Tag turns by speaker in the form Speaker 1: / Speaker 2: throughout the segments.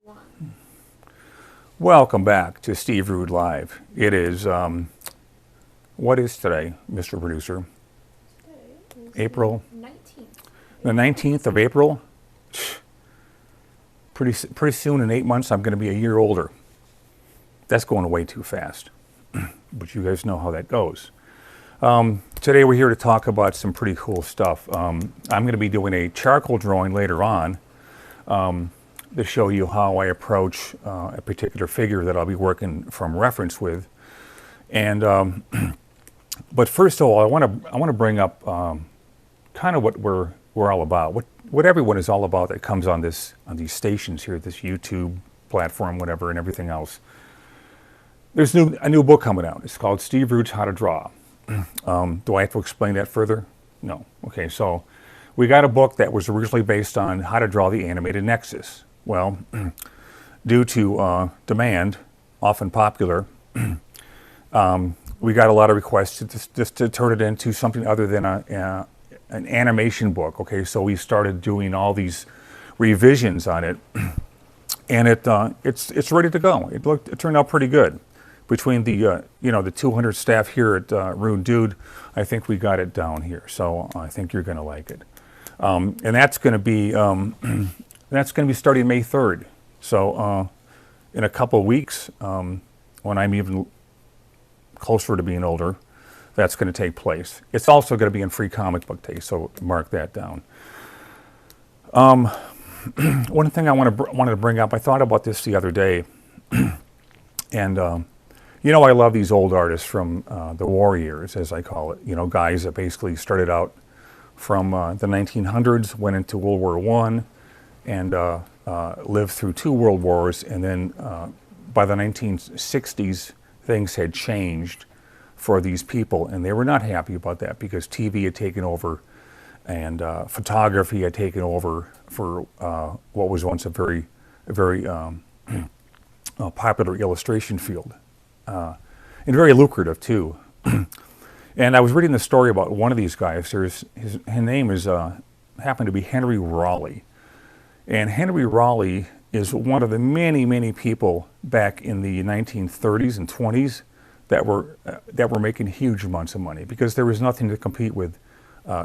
Speaker 1: One.
Speaker 2: Welcome back to Steve Rude Live. It is, what is today, Mr. Producer?
Speaker 1: Today is
Speaker 2: April?
Speaker 1: the 19th.
Speaker 2: The 19th of April? Pretty soon, in 8 months, I'm going to be a year older. That's going way too fast. But you guys know how that goes. Today we're here to talk about some pretty cool stuff. I'm going to be doing a charcoal drawing later on to show you how I approach a particular figure that I'll be working from reference with. And but first of all, I want to bring up kind of what we're all about, what everyone is all about that comes on these stations here, this YouTube platform, whatever, and everything else. There's a new book coming out. It's called Steve Rude's How to Draw. Do I have to explain that further? No. Okay, so we got a book that was originally based on how to draw the animated Nexus. Well, due to demand, often popular, we got a lot of requests just to turn it into something other than an animation book. Okay, so we started doing all these revisions on it, and it's ready to go. It turned out pretty good. Between the the 200 staff here at Rude Dude, I think we got it down here. So I think you're going to like it, and that's going to be starting May 3rd. So in a couple of weeks, when I'm even closer to being older, that's going to take place. It's also going to be in Free Comic Book Day, so mark that down. One thing I wanted to bring up, I thought about this the other day, and I love these old artists from the war years, as I call it. Guys that basically started out from the 1900s, went into World War I, and lived through 2 world wars, and then by the 1960s, things had changed for these people, and they were not happy about that because TV had taken over, and photography had taken over for what was once a very popular illustration field. And very lucrative too. And I was reading the story about one of these guys. His name is happened to be Henry Rowley, and Henry Rowley is one of the many people back in the 1930s and 20s that were making huge amounts of money because there was nothing to compete with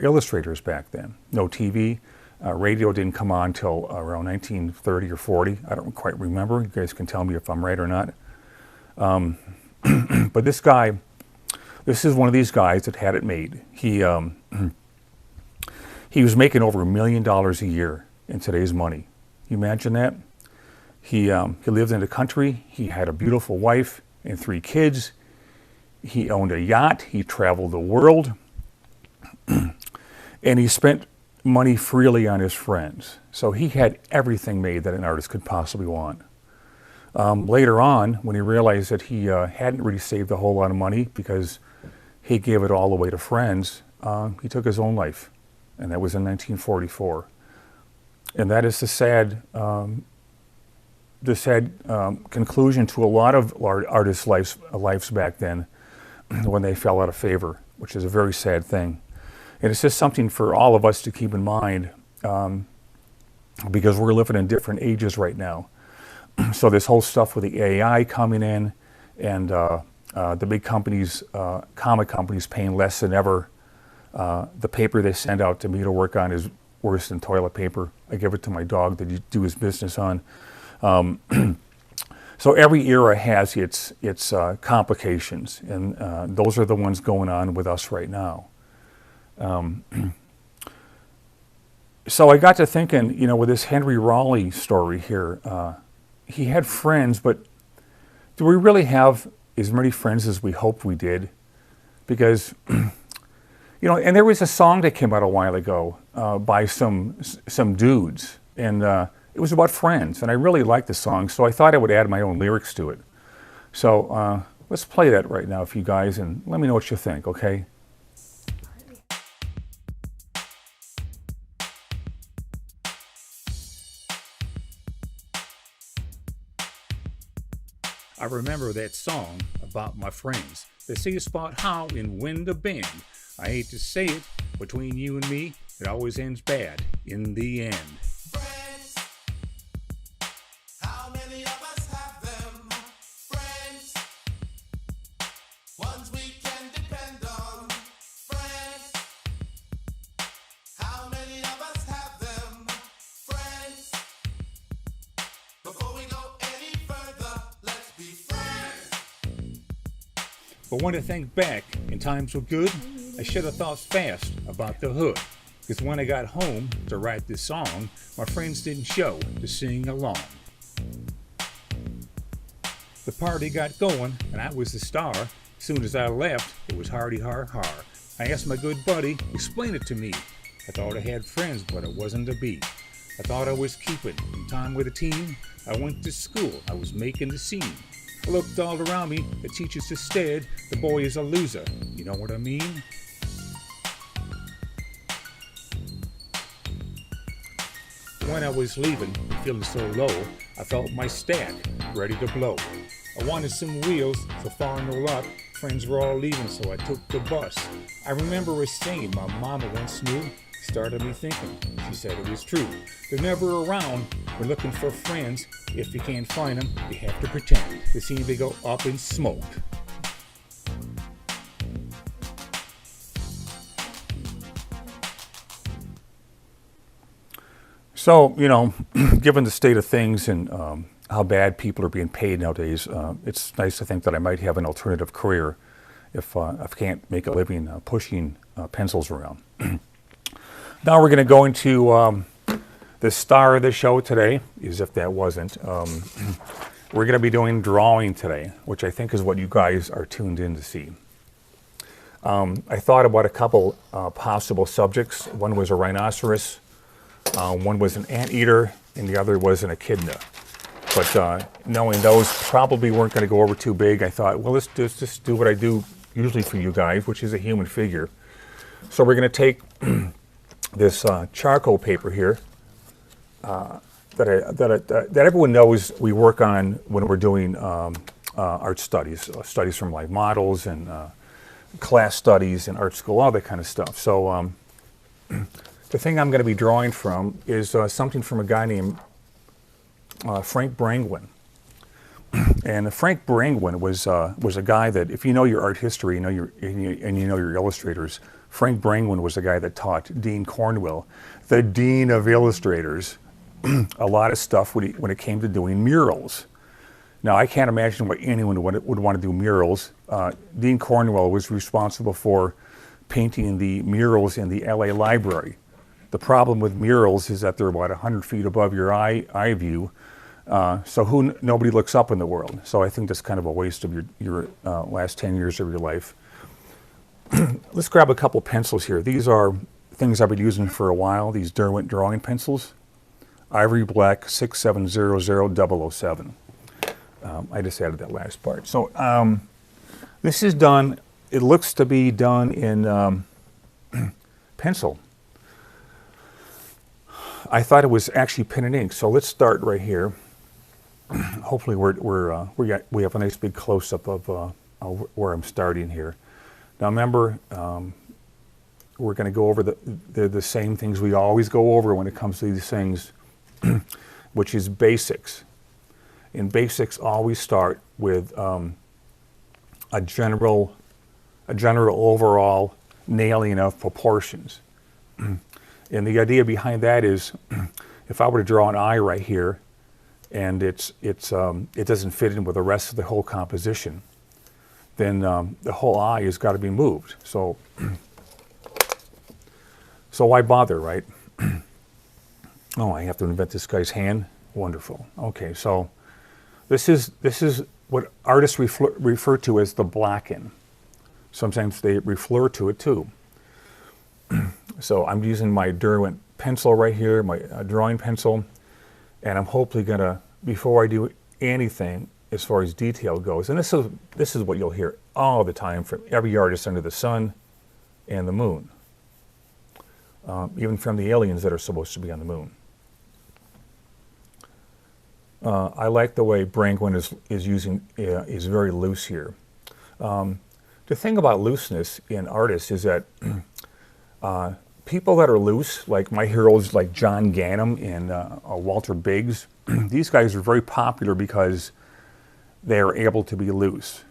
Speaker 2: illustrators back then. No TV, radio didn't come on till around 1930 or 40. I don't quite remember. You guys can tell me if I'm right or not. But this is one of these guys that had it made. He was making over $1 million a year in today's money. You imagine that? He lived in the country. He had a beautiful wife and 3 kids. He owned a yacht. He traveled the world. And he spent money freely on his friends. So he had everything made that an artist could possibly want. Later on, when he realized that he hadn't really saved a whole lot of money because he gave it all away to friends, he took his own life, and that was in 1944. And that is the sad conclusion to a lot of artists' lives back then when they fell out of favor, which is a very sad thing. And it's just something for all of us to keep in mind because we're living in different ages right now. So this whole stuff with the AI coming in and the big companies, comic companies paying less than ever. The paper they send out to me to work on is worse than toilet paper. I give it to my dog to do his business on. So every era has its complications, and those are the ones going on with us right now. So I got to thinking, with this Henry Rowley story here, he had friends, but do we really have as many friends as we hoped we did? Because, and there was a song that came out a while ago by some dudes, and it was about friends, and I really liked the song, so I thought I would add my own lyrics to it. So let's play that right now for you guys, and let me know what you think, okay? I remember that song about my friends. They say about how and when to bend. I hate to say it, between you and me, it always ends bad in the end.
Speaker 3: Friends, how
Speaker 2: But when I think back, and times were good, I should have thought fast about the hood. Cause when I got home to write this song, my friends didn't show to sing along. The party got going, and I was the star. Soon as I left, it was hardy har har. I asked my good buddy, explain it to me. I thought I had friends, but it wasn't to be. I thought I was keeping time with the team. I went to school, I was making the scene. I looked all around me, the teachers just stared. The boy is a loser, you know what I mean? When I was leaving, feeling so low, I felt my stack ready to blow. I wanted some wheels, so far no luck. Friends were all leaving, so I took the bus. I remember her saying my mama once knew. Started me thinking, she said it was true. They're never around, we're looking for friends. If you can't find them, you have to pretend. They seem to go up in smoke. So, you know, given the state of things and how bad people are being paid nowadays, it's nice to think that I might have an alternative career if I can't make a living pushing pencils around. Now we're going to go into the star of the show today, as if that wasn't. We're going to be doing drawing today, which I think is what you guys are tuned in to see. I thought about a couple possible subjects. One was a rhinoceros, one was an anteater, and the other was an echidna. But knowing those probably weren't going to go over too big, I thought, well, let's just do what I do usually for you guys, which is a human figure. So we're going to take this charcoal paper here that everyone knows we work on when we're doing art studies, studies from like models and class studies and art school, all that kind of stuff. So the thing I'm going to be drawing from is something from a guy named Frank Brangwyn. And Frank Brangwyn was a guy that, if you know your art history, you know your illustrators, Frank Brangwyn was the guy that taught Dean Cornwell, the dean of illustrators, a lot of stuff when it came to doing murals. Now, I can't imagine why anyone would want to do murals. Dean Cornwell was responsible for painting the murals in the LA library. The problem with murals is that they're about 100 feet above your eye view, so nobody looks up in the world. So I think that's kind of a waste of your last 10 years of your life. Let's grab a couple pencils here. These are things I've been using for a while, these Derwent drawing pencils. Ivory Black 6700007. I just added that last part. So this is done, it looks to be done in pencil. I thought it was actually pen and ink, so let's start right here. Hopefully we have a nice big close-up of where I'm starting here. Now remember, we're going to go over the same things we always go over when it comes to these things, which is basics. And basics always start with a general overall nailing of proportions. And the idea behind that is, if I were to draw an eye right here, and it doesn't fit in with the rest of the whole composition, then the whole eye has got to be moved. So why bother, right? Oh, I have to invent this guy's hand. Wonderful. Okay, so this is what artists refer to as the blacken. Sometimes they refer to it too. So I'm using my Derwent pencil right here, my drawing pencil, and I'm hopefully gonna, before I do anything as far as detail goes, and this is what you'll hear all the time from every artist under the sun and the moon, even from the aliens that are supposed to be on the moon. I like the way Brangwyn is very loose here. The thing about looseness in artists is that people that are loose, like my heroes like John Gannam and Walter Biggs, these guys are very popular because they are able to be loose.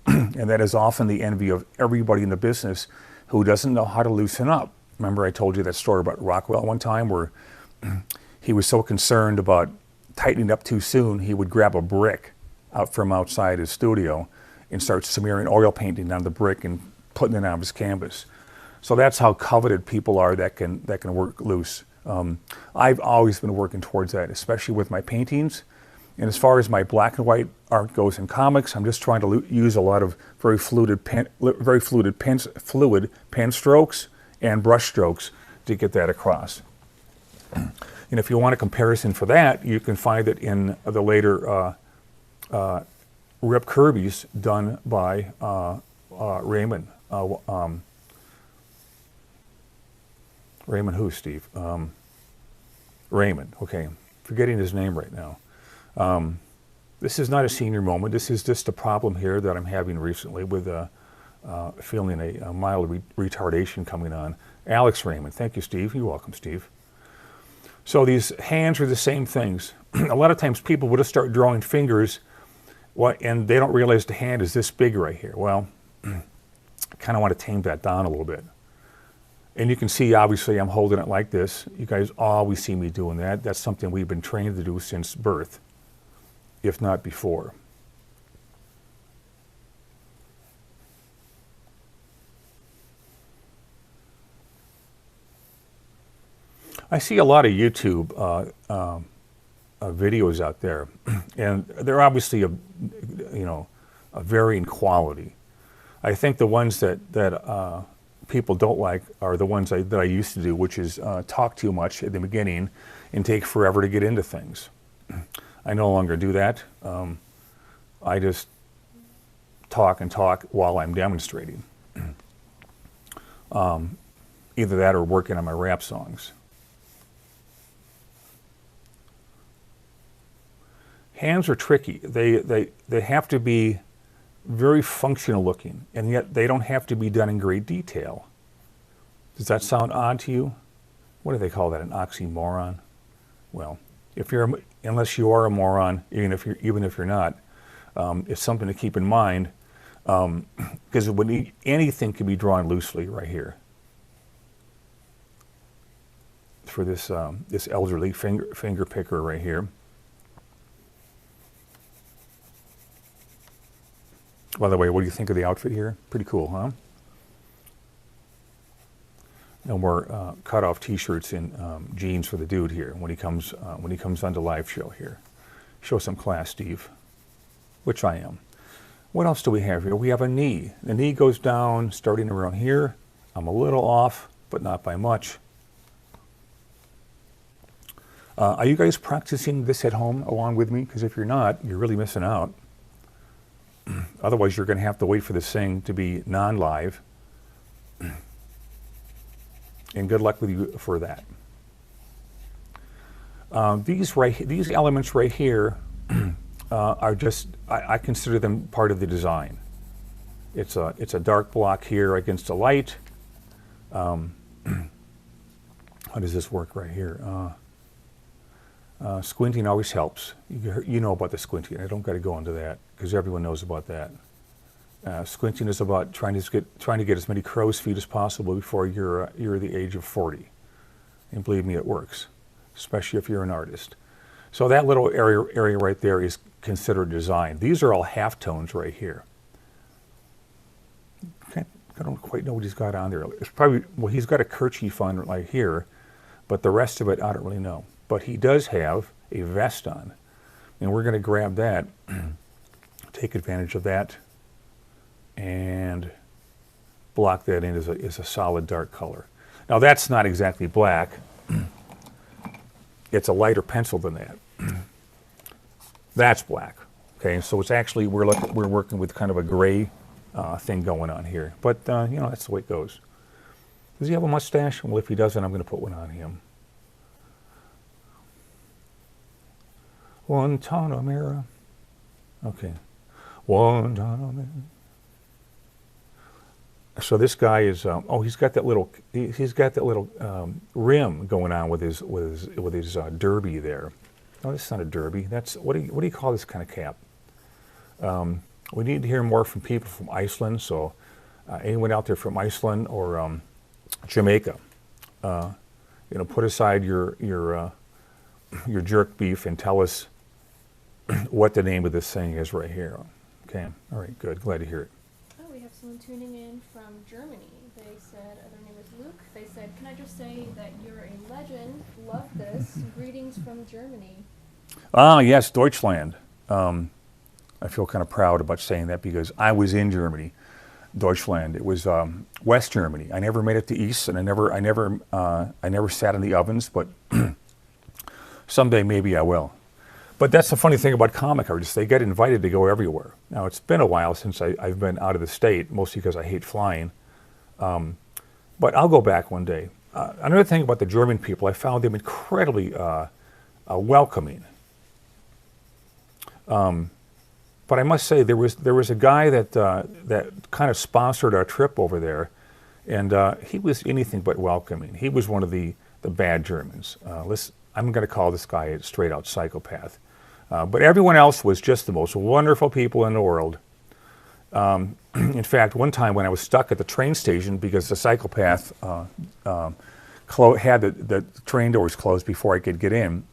Speaker 2: And that is often the envy of everybody in the business who doesn't know how to loosen up. Remember I told you that story about Rockwell one time where he was so concerned about tightening up too soon, he would grab a brick out from outside his studio and starts smearing oil painting on the brick and putting it on his canvas. So that's how coveted people are that can work loose. I've always been working towards that, especially with my paintings. And as far as my black and white art goes in comics, I'm just trying to use a lot of very fluid pen strokes and brush strokes to get that across. And if you want a comparison for that, you can find it in the later Rip Kirby's done by Raymond. Raymond who, Steve? Raymond, okay. Forgetting his name right now. This is not a senior moment. This is just a problem here that I'm having recently with feeling a mild retardation coming on. Alex Raymond. Thank you, Steve. You're welcome, Steve. So these hands are the same things. A lot of times people will just start drawing fingers and they don't realize the hand is this big right here. Well, I kind of want to tame that down a little bit. And you can see, obviously, I'm holding it like this. You guys always see me doing that. That's something we've been trained to do since birth, if not before. I see a lot of YouTube videos out there, and they're obviously of varying quality. I think the ones that people don't like are the ones that I used to do, which is talk too much at the beginning and take forever to get into things. I no longer do that. I just talk and talk while I'm demonstrating. Either that or working on my rap songs. Hands are tricky. They have to be very functional looking, and yet they don't have to be done in great detail. Does that sound odd to you? What do they call that, an oxymoron? Well, unless you are a moron, even if you're not, it's something to keep in mind, because anything can be drawn loosely right here. For this this elderly finger picker right here. By the way, what do you think of the outfit here? Pretty cool, huh? No more cut-off T-shirts and jeans for the dude here when he comes on the live show here. Show some class, Steve, which I am. What else do we have here? We have a knee. The knee goes down starting around here. I'm a little off, but not by much. Are you guys practicing this at home along with me? Because if you're not, you're really missing out. Otherwise, you're going to have to wait for this thing to be non-live. And good luck with you for that. These elements right here are just, I consider them part of the design. It's a dark block here against a light. How does this work right here? Squinting always helps. You know about the squinting. I don't got to go into that because everyone knows about that. Squinting is about trying to get as many crow's feet as possible before you're the age of 40. And believe me, it works, especially if you're an artist. So that little area right there is considered design. These are all halftones right here. I don't quite know what he's got on there. It's probably, well, he's got a kerchief on right here, but the rest of it I don't really know. But he does have a vest on, and we're going to grab that, take advantage of that, and block that in as a solid dark color. Now that's not exactly black. It's a lighter pencil than that. That's black. Okay, so it's actually, we're working with kind of a gray thing going on here. But that's the way it goes. Does he have a mustache? Well, if he doesn't, I'm going to put one on him. Guantanamera. Okay. Guantanamera. So this guy is he's got that little rim going on with his derby there. No, this is not a derby. That's what do you call this kind of cap? We need to hear more from people from Iceland. So anyone out there from Iceland or Jamaica, put aside your jerk beef and tell us what the name of this thing is right here. Okay. All right. Good. Glad to hear it.
Speaker 1: Oh, we have someone tuning in from Germany. They said, their name is Luke. They said, can I just say that you're a legend? Love this. Greetings from Germany.
Speaker 2: Ah, yes, Deutschland. I feel kind of proud about saying that because I was in Germany, Deutschland. It was West Germany. I never made it to East, and I never sat in the ovens. But someday maybe I will. But that's the funny thing about comic artists. They get invited to go everywhere. Now, it's been a while since I've been out of the state, mostly because I hate flying. But I'll go back one day. Another thing about the German people, I found them incredibly welcoming. But I must say, there was a guy that kind of sponsored our trip over there, and he was anything but welcoming. He was one of the bad Germans. I'm going to call this guy a straight-out psychopath. But everyone else was just the most wonderful people in the world. In fact, one time when I was stuck at the train station because the psychopath had the train doors closed before I could get in,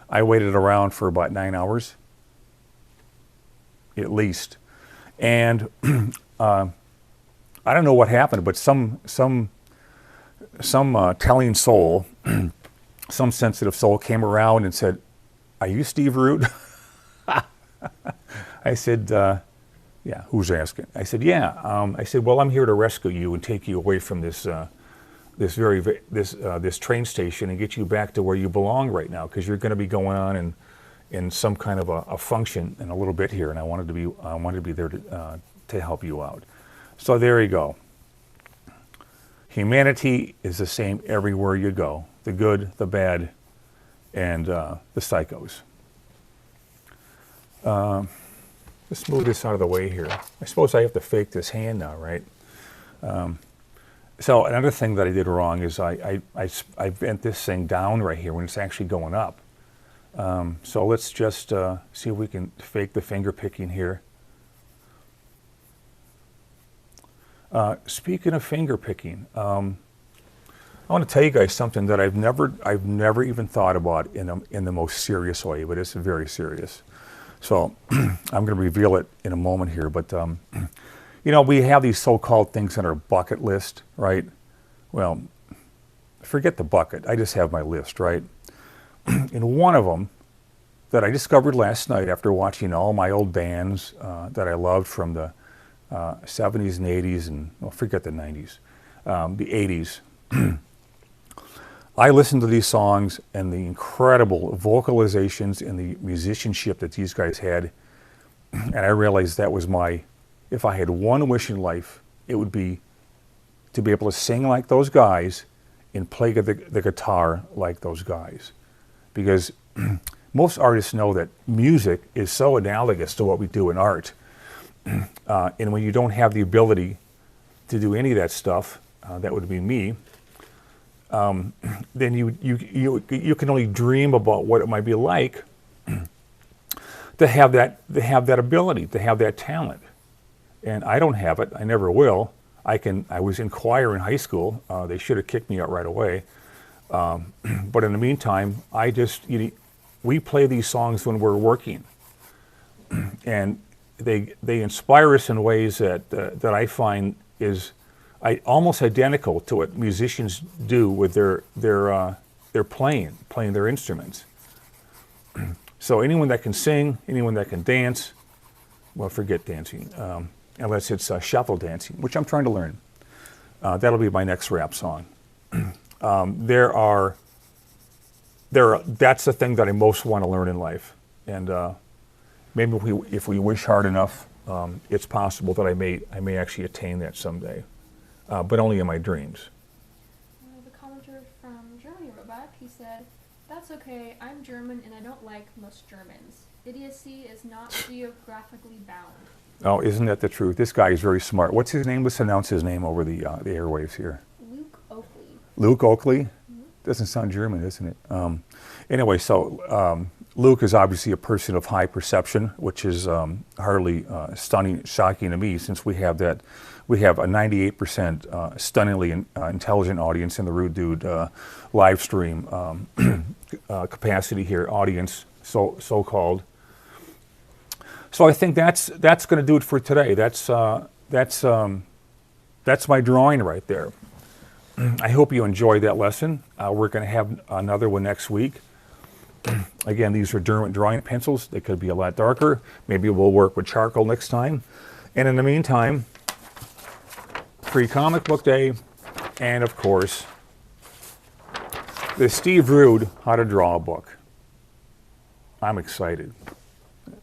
Speaker 2: I waited around for about 9 hours, at least. And I don't know what happened, but some telling soul, some sensitive soul came around and said, "Are you Steve Root?" I said, "Yeah, who's asking?" I said, "Yeah." I said, "Well, I'm here to rescue you and take you away from this train station and get you back to where you belong right now, because you're going to be going on in some kind of a function in a little bit here, and I wanted to be there to help you out." So there you go. Humanity is the same everywhere you go. The good, the bad, and the psychos. Let's move this out of the way here. I suppose I have to fake this hand now, right? So another thing that I did wrong is I bent this thing down right here when it's actually going up. So let's just see if we can fake the finger picking here. Speaking of finger picking, I want to tell you guys something that I've never even thought about in the most serious way, but it's very serious. So I'm going to reveal it in a moment here. But you know, we have these so-called things on our bucket list, right? Well, forget the bucket. I just have my list, right? And one of them that I discovered last night after watching all my old bands that I loved from the 70s and 80s, and well, forget the 90s, the 80s. I listened to these songs and the incredible vocalizations and the musicianship that these guys had, and I realized that was if I had one wish in life, it would be to be able to sing like those guys and play the guitar like those guys. Because most artists know that music is so analogous to what we do in art. And when you don't have the ability to do any of that stuff, that would be me, then you can only dream about what it might be like to have that ability, to have that talent. And I don't have it. I never will. I was in choir in high school. They should have kicked me out right away. But in the meantime, we play these songs when we're working, and they inspire us in ways that I find is almost identical to what musicians do with their playing their instruments. So anyone that can sing, anyone that can dance, well, forget dancing, unless it's shuffle dancing, which I'm trying to learn. That'll be my next rap song. That's the thing that I most want to learn in life, and maybe if we wish hard enough, it's possible that I may actually attain that someday, but only in my dreams.
Speaker 1: The commenter from Germany wrote back. He said, "That's okay. I'm German and I don't like most Germans. Idiocy is not geographically bound."
Speaker 2: Oh, isn't that the truth? This guy is very smart. What's his name? Let's announce his name over the airwaves here.
Speaker 1: Luke Oakley.
Speaker 2: Luke Oakley? Mm-hmm. Doesn't sound German, doesn't it? Anyway, so Luke is obviously a person of high perception, which is hardly shocking to me, since we have a 98% stunningly intelligent audience in the Rude Dude live stream capacity here, audience, so-called. So I think that's going to do it for today. That's my drawing right there. I hope you enjoyed that lesson. We're going to have another one next week. Again, these are Derwent drawing pencils. They could be a lot darker. Maybe we'll work with charcoal next time. And in the meantime, free comic book day, and of course, the Steve Rude How to Draw book. I'm excited.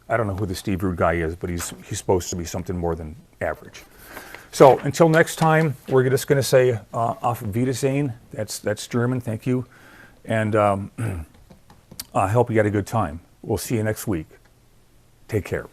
Speaker 2: I don't know who the Steve Rude guy is, but he's supposed to be something more than average. So until next time, we're just going to say auf Wiedersehen. That's German. Thank you, and I hope you had a good time. We'll see you next week. Take care.